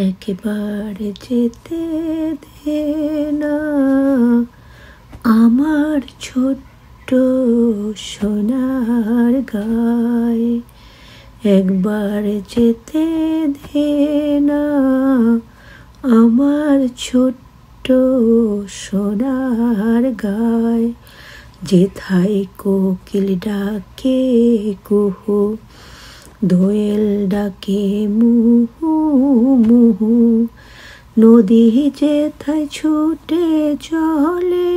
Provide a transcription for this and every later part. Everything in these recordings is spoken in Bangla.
একবার যেতে দে না আমার ছোট্ট সোনার গায়, একবার যেতে দে না আমার ছোট্ট সোনার গায়, যেথায় কোকিল ডাকে কুহু, দোয়েল ডাকে মুহু মুহু, নদী যেথায় ছুটে চলে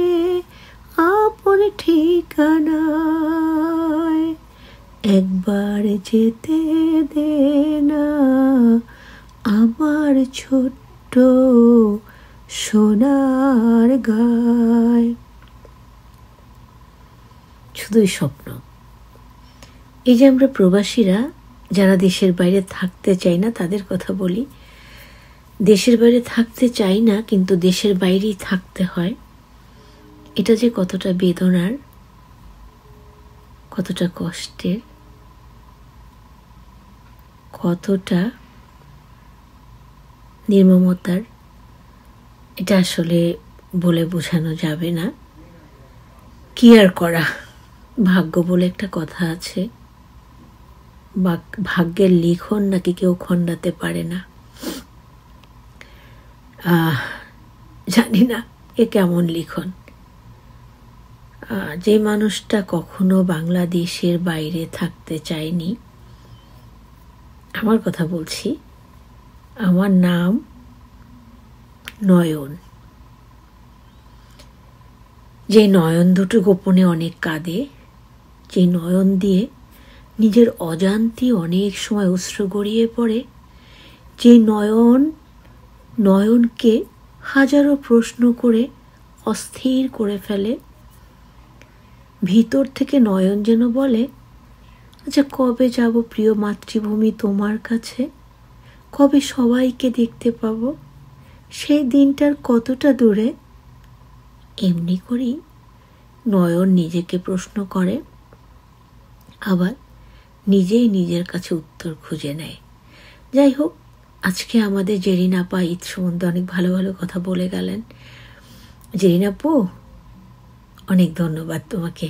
আপন ঠিকানায়, একবার যেতে দে না আমার ছোট্ট সোনার গায়। শুধুই স্বপ্ন। এই যে আমরা প্রবাসীরা যারা দেশের বাইরে থাকতে চাই না তাদের কথা বলি। দেশের বাইরে থাকতে চাই না কিন্তু দেশের বাইরেই থাকতে হয়, এটা যে কতটা বেদনার, কতটা কষ্টের, কতটা নির্মমতার, এটা আসলে বলে বোঝানো যাবে না। কি আর করা, ভাগ্য বলে একটা কথা আছে, ভাগ্যের লিখন নাকি কেউ খণ্ডাতে পারে না। জানি না এ কেমন লিখন। যে মানুষটা কখনো বাংলাদেশের বাইরে থাকতে চায়নি, আমার কথা বলছি, আমার নাম নয়ন। যে নয়ন দুটো গোপনে অনেক কাঁদে, যে নয়ন দিয়ে নিজের অজান্তে অনেক সময় অশ্রু গড়িয়ে পড়ে, যে নয়নকে হাজারো প্রশ্ন করে অস্থির করে ফেলে, ভিতর থেকে নয়ন যেন বলে, আচ্ছা কবে যাব প্রিয় মাতৃভূমি তোমার কাছে, কবে সবাইকে দেখতে পাবো, সেই দিনটার কতটা দূরে। এমনি করেই নয়ন নিজেকে প্রশ্ন করে, আবার নিজেই নিজের কাছে উত্তর খুঁজে নেয়। যাই হোক, আজকে আমাদের জেরিন আপা ঈদ সম্বন্ধে অনেক ভালো ভালো কথা বলে গেলেন। জেরিন আপু, অনেক ধন্যবাদ তোমাকে,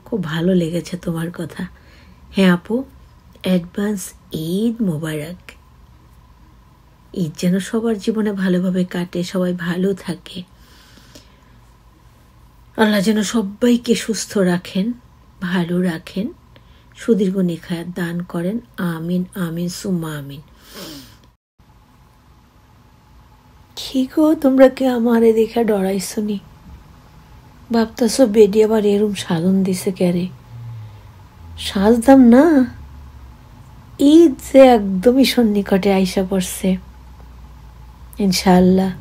খুব ভালো লেগেছে তোমার কথা। হ্যাঁ আপু, অ্যাডভান্স ঈদ মোবারক। ঈদ যেন সবার জীবনে ভালোভাবে কাটে, সবাই ভালো থাকে, আল্লাহ যেন সবাইকে সুস্থ রাখেন, ভালো রাখেন, সুদীর্ঘ নেখায়াত দান করেন। আমিন আমিন সুম্মা আমিন। কি গো, তোমরা কে আমারে দেখা ডরাইছনি? ভাবতেছ বেডি আবার এরম সাধন দিছে ক্যারে? সাজদাম না, ঈদ যে একদমই সন্নিকটে আইসা পড়ছে ইনশাআল্লাহ।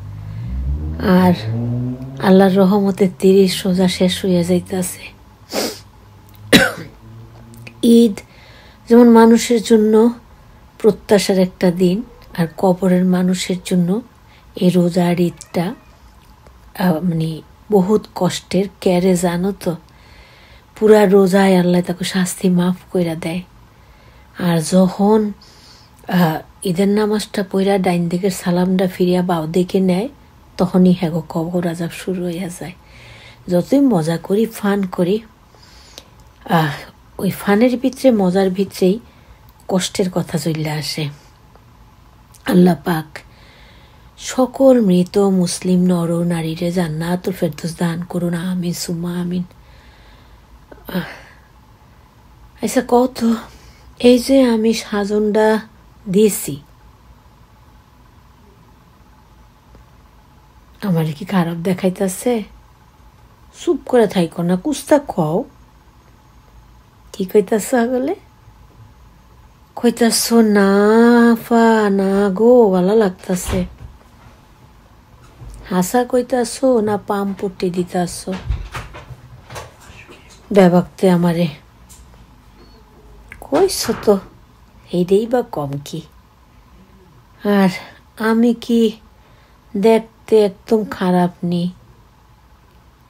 আর আল্লাহর রহমতে 30 রোজা শেষ হইয়া যাইতেছে। ঈদ যেমন মানুষের জন্য প্রত্যাশার একটা দিন, আর কবরের মানুষের জন্য এই রোজার ঈদটা মানে বহুত কষ্টের। ক্যারে জানো তো, পুরা রোজায় আল্লাহ তাকে শাস্তি মাফ কইরা দেয়, আর যখন ঈদের নামাজটা পইরা ডাইন দিকের সালামটা ফিরিয়া বাও দিকে নেয়, তখনই হ্যাঁ কবর আজাব শুরু হইয়া যায়। যতই মজা করি, ফান করি, ওই ফানের ভিতরে, মজার ভিতরেই কষ্টের কথা চলে আসে। আল্লাহ পাক সকল মৃত মুসলিম নর নারীরে জান্নাতুল ফেরদৌস দান করুন, আমিন সুম্মা আমিন। আচ্ছা কত, এই যে আমি সাজনটা দিয়েছি, আমার কি খারাপ দেখাইতেছে? চুপ করে থাইকো না, কুস্তা খাও। কি কইতাছ আগলে? কইতাছ না ফা না গো, ভালো লাগতাছে? হাসা কইতাছ না পাম পট্টি দিতাছ? ব্যাবাকতে আমারে কইস তো, এইটাই বা কম কি? আর আমি কি দেখতে একদম খারাপ নি?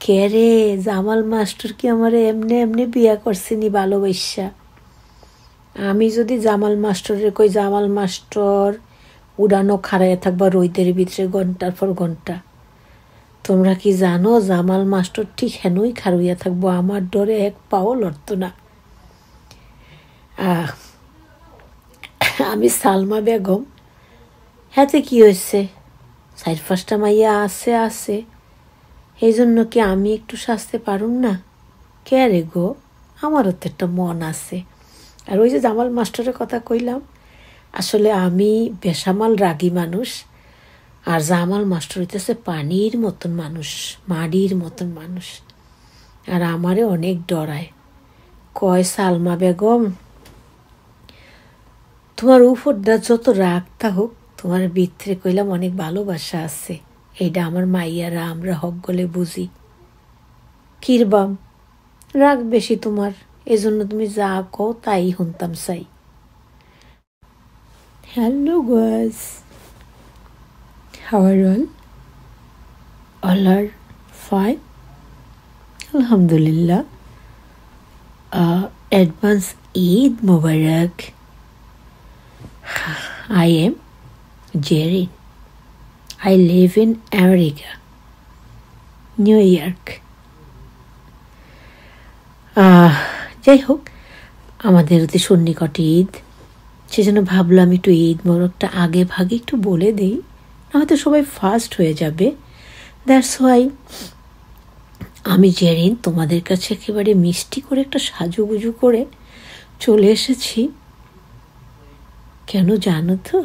কে রে, জামাল মাস্টার কি আমারে এমনি এমনি বিয়া করছিনি ভালোবাসা? আমি যদি জামাল মাস্টারের কই, জামাল মাস্টার উড়ানো খাড়াইয়া থাকবা রোদের ভিতরে ঘন্টার পর ঘন্টা। তোমরা কি জানো জামাল মাস্টার ঠিক হেনই খাড়ুইয়া থাকবো, আমার ডরে এক পাও লড়তো না। আমি সালমা বেগম, হাতে কি হয়েছে, 4-5টা মাইয়া আছে, এই জন্য কি আমি একটু সাজতে পারুম না? কে রে গো, আমারও তো একটা মন আছে। আর ওই যে জামাল মাস্টারের কথা কইলাম, আসলে আমি বেসামাল রাগী মানুষ, আর জামাল মাস্টার হইতেছে পানির মতন মানুষ, মাটির মতন মানুষ, আর আমারে অনেক ডরায়। কয় সালমা বেগম, তোমার উপরটা যত রাগটা হোক, তোমার ভিতরে কইলাম অনেক ভালোবাসা আছে, এইটা আমার মাইয়ারা আমরা হক গলে বুঝি। কিরবাম রাগ বেশি তোমার, এজন্য তুমি যা কও তাই শুনতাম চাই। Hello guys, how are all? All are fine? Alhamdulillah. Advance Eid Mubarak. I am Jerry. I live in America, New York. যাই হোক, আমাদের অতি সন্নিকটে ঈদ, সেজন্য ভাবলাম একটু ঈদ মোবারকটা আগে ভাগে একটু বলে দেই, হয়তো সবাই ফার্স্ট হয়ে যাবে। দ্যাটস ওয়াই আমি জেরিন তোমাদের কাছে একেবারে মিষ্টি করে একটা সাজুগুজু করে চলে এসেছি। কেন জানো তো?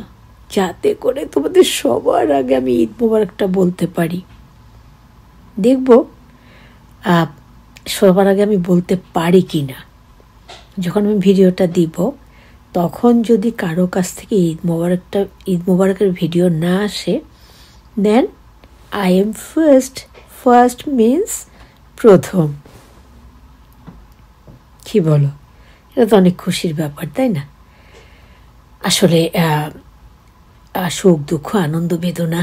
যাতে করে তোমাদের সবার আগে আমি ঈদ মোবারকটা বলতে পারি। দেখব সবার আগে আমি বলতে পারি কি না। যখন আমি ভিডিওটা দিব, তখন যদি কারো কাছ থেকে ঈদ মোবারকের ভিডিও না আসে, then I am first means প্রথম। কি বলো? এটা তো অনেক খুশির ব্যাপার, তাই না? আসলে সুখ দুঃখ আনন্দ বেদনা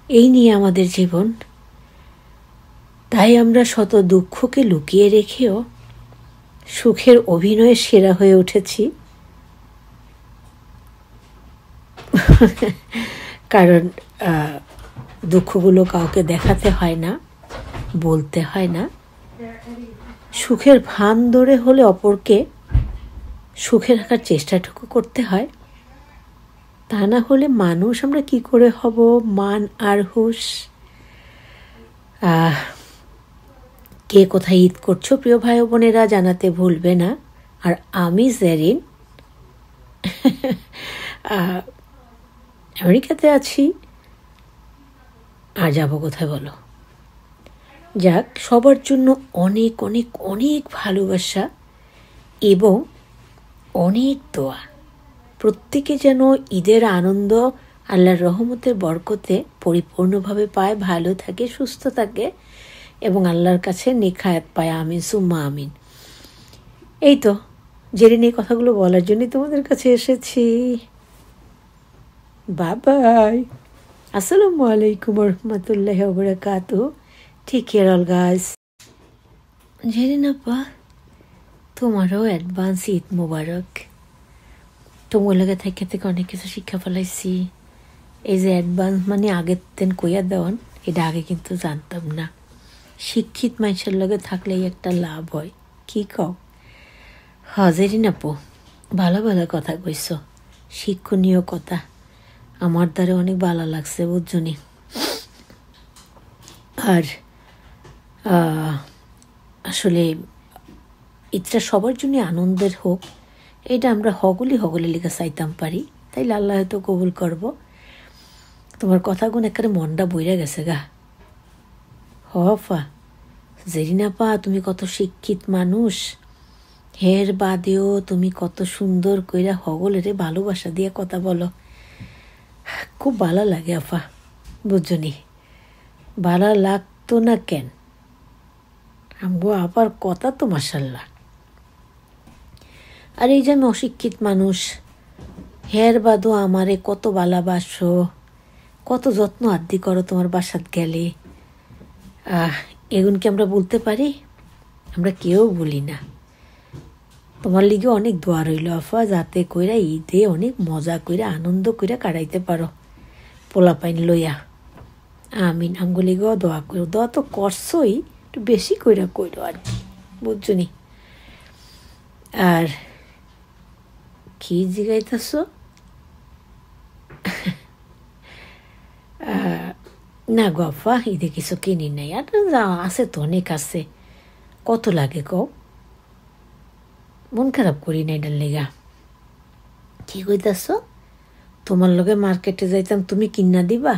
এই নিয়ে আমাদের জীবন, তাই আমরা শত দুঃখকে লুকিয়ে রেখেও সুখের অভিনয়ে সেরা হয়ে উঠেছি। কারণ দুঃখগুলো কাউকে দেখাতে হয় না, বলতে হয় না, সুখের ভান ধরে হলে অপরকে সুখে রাখার চেষ্টাটুকু করতে হয়। তা না হলে মানুষ আমরা কি করে হব? মান আর হুঁশ। কে কোথায় ঈদ করছো প্রিয় ভাই বোনেরা জানাতে ভুলবে না। আর আমি জেরিন আমেরিকাতে আছি, আর যাবো কোথায় বলো? যাক, সবার জন্য অনেক অনেক অনেক ভালোবাসা এবং অনেক দোয়া। প্রত্যেকে যেন ঈদের আনন্দ আল্লাহর রহমতের বরকতে পরিপূর্ণভাবে পায়, ভালো থাকে, সুস্থ থাকে এবং আল্লাহর কাছে নেখায়াত পায়। আমিন সুম্মা আমিন। এই তো জেরিন এই কথাগুলো বলার জন্যই তোমাদের কাছে এসেছি। বাই, আসসালামু আলাইকুম রহমতুল্লাহি ওয়া বারাকাতুহু। Take care all guys. Jerin আপা, তোমারও অ্যাডভান্স ঈদ মোবারক। তোমার লাগে থেকে অনেক কিছু শিক্ষা ফেলাইছি। এই যে অ্যাডভান্স মানে আগের দিন কইয়া দেওয়ান, এটা আগে কিন্তু জানতাম না। শিক্ষিত মানুষের লগে থাকলেই একটা লাভ হয়, কি কও? হাজেরিন আপু, ভালো ভালো কথা কইস, শিক্ষণীয় কথা, আমার দ্বারা অনেক ভালো লাগছে বুঝছনি। আর আসলে ঈদটা সবার জন্য আনন্দের হোক, এটা আমরা হগলে লেগে চাইতাম পারি, তাই আল্লাহ হয়তো কবুল করব। তোমার কথাগুলো একেবারে মনটা বইরা গেছে গা। হফা জেরিনা পা, তুমি কত শিক্ষিত মানুষ, হের বাদেও তুমি কত সুন্দর কইরা হগলের ভালোবাসা দিয়ে কথা বলো, খুব ভালো লাগে আফা, বুঝছনি? ভালো লাগতো না কেন? আমগো আবার কথা তো মাশাল্লাহ। আর এই যে আমি অশিক্ষিত মানুষ, হের বাদও আমারে কত ভালোবাসো, কত যত্ন আদি করো তোমার বাসাত গেলে, এগুনকে আমরা বলতে পারি? আমরা কেউ বলি না। তোমার লিগে অনেক দোয়া রইল আফা, যাতে কইরা ঈদে অনেক মজা কইরা আনন্দ কইরা কাটাইতে পারো পোলাপাইন লইয়া। আমিন। আমগো লিগেও দোয়া করো। দোয়া তো করছোই, একটু বেশি কইরা কইরো আর কি, বুঝছো নি? আর কি জিগাইতেছ? না গো আফা, ঈদে কিছু কিনি নাই। আর যা আছে তো অনেক আছে, কত লাগে কও? মন খারাপ করি না এটার লেগা। কি কইতাছ? তোমার লগে মার্কেটে যাইতাম, তুমি কিনা দিবা?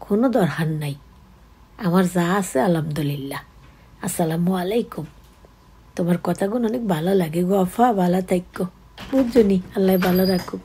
কোনো দরকার নাই, আমার যা আছে আলহামদুলিল্লাহ। আসসালামু আলাইকুম। তোমার কথাগুলো অনেক ভালো লাগে গো আফা, ভালো থাকো, বুঝছো নি? আল্লাহ ভালো রাখুক।